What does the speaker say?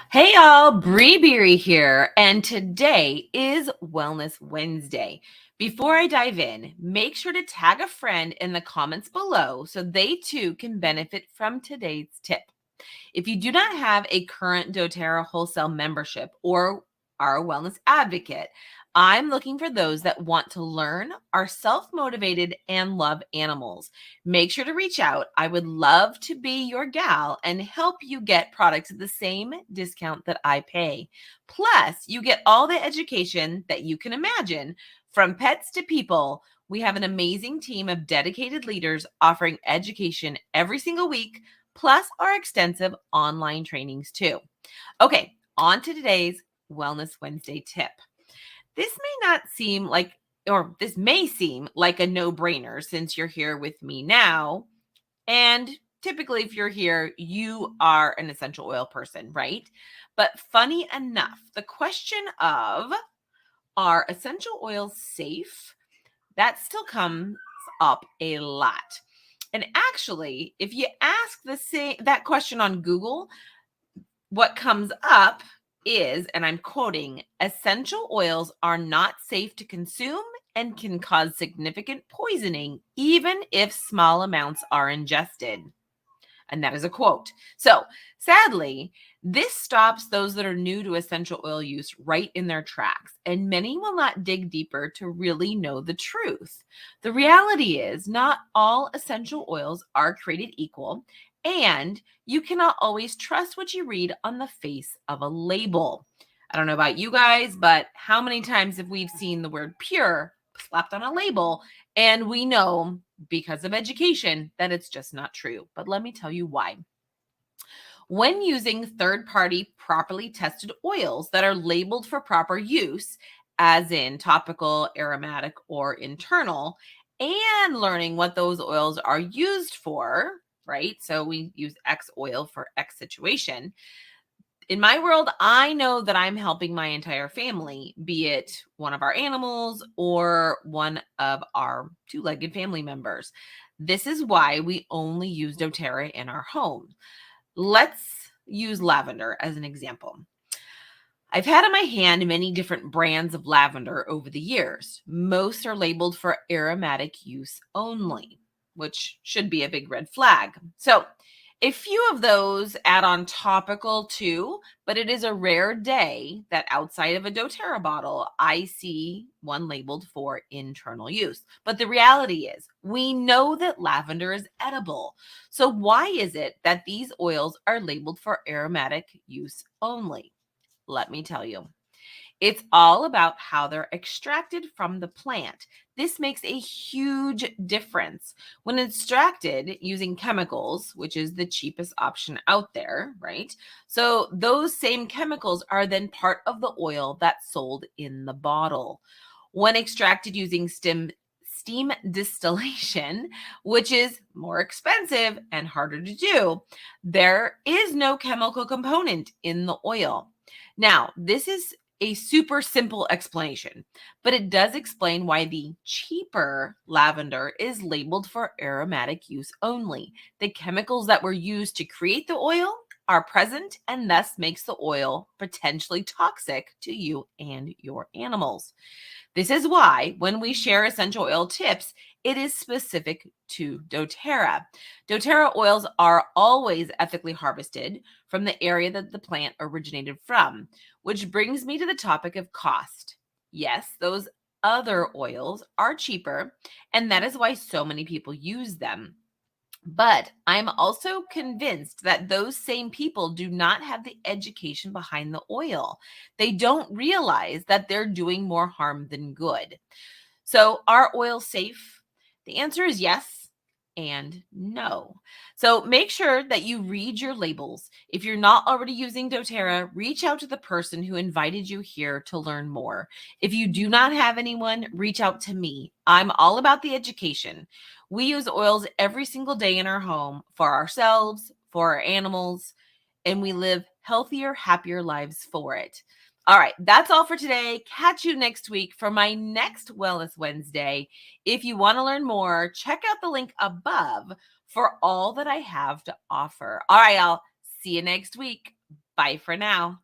Hey y'all, Bree Beery here, and today is Wellness Wednesday. Before I dive in, make sure to tag a friend in the comments below so they too can benefit from today's tip. If you do not have a current doTERRA wholesale membership or are a wellness advocate, I'm looking for those that want to learn, are self-motivated, and love animals. Make sure to reach out. I would love to be your gal and help you get products at the same discount that I pay. Plus, you get all the education that you can imagine, from pets to people. We have an amazing team of dedicated leaders offering education every single week, plus our extensive online trainings too. Okay, on to today's Wellness Wednesday tip. This may not seem like, or this may seem like a no-brainer since you're here with me now. And typically, if you're here, you are an essential oil person, right? But funny enough, the question of, are essential oils safe? That still comes up a lot. And actually, if you ask that question on Google, what comes up is, and I'm quoting, essential oils are not safe to consume and can cause significant poisoning even if small amounts are ingested. And that is a quote. So sadly, this stops those that are new to essential oil use right in their tracks, and many will not dig deeper to really know the truth. The reality is, not all essential oils are created equal, and you cannot always trust what you read on the face of a label. I don't know about you guys, but how many times have we seen the word pure slapped on a label and we know because of education that it's just not true? But let me tell you why. When using third-party properly tested oils that are labeled for proper use, as in topical, aromatic, or internal, and learning what those oils are used for, right? So we use X oil for X situation. In my world, I know that I'm helping my entire family, be it one of our animals or one of our two-legged family members. This is why we only use doTERRA in our home. Let's use lavender as an example. I've had in my hand many different brands of lavender over the years. Most are labeled for aromatic use only, which should be a big red flag. So a few of those add on topical too, but it is a rare day that outside of a doTERRA bottle, I see one labeled for internal use. But the reality is, we know that lavender is edible. So why is it that these oils are labeled for aromatic use only? Let me tell you. It's all about how they're extracted from the plant. This makes a huge difference. When extracted using chemicals, which is the cheapest option out there, right? So those same chemicals are then part of the oil that's sold in the bottle. When extracted using steam distillation, which is more expensive and harder to do, there is no chemical component in the oil. Now, this is a super simple explanation, but it does explain why the cheaper lavender is labeled for aromatic use only. The chemicals that were used to create the oil are present and thus makes the oil potentially toxic to you and your animals. This is why when we share essential oil tips, it is specific to doTERRA. doTERRA oils are always ethically harvested from the area that the plant originated from, which brings me to the topic of cost. Yes, those other oils are cheaper, and that is why so many people use them. But I'm also convinced that those same people do not have the education behind the oil. They don't realize that they're doing more harm than good. So, are oils safe? The answer is yes and no. So, make sure that you read your labels. If you're not already using doTERRA, reach out to the person who invited you here to learn more. If you do not have anyone, reach out to me. I'm all about the education. We use oils every single day in our home for ourselves, for our animals, and we live healthier, happier lives for it. All right, that's all for today. Catch you next week for my next Wellness Wednesday. If you want to learn more, check out the link above for all that I have to offer. All right, I'll see you next week. Bye for now.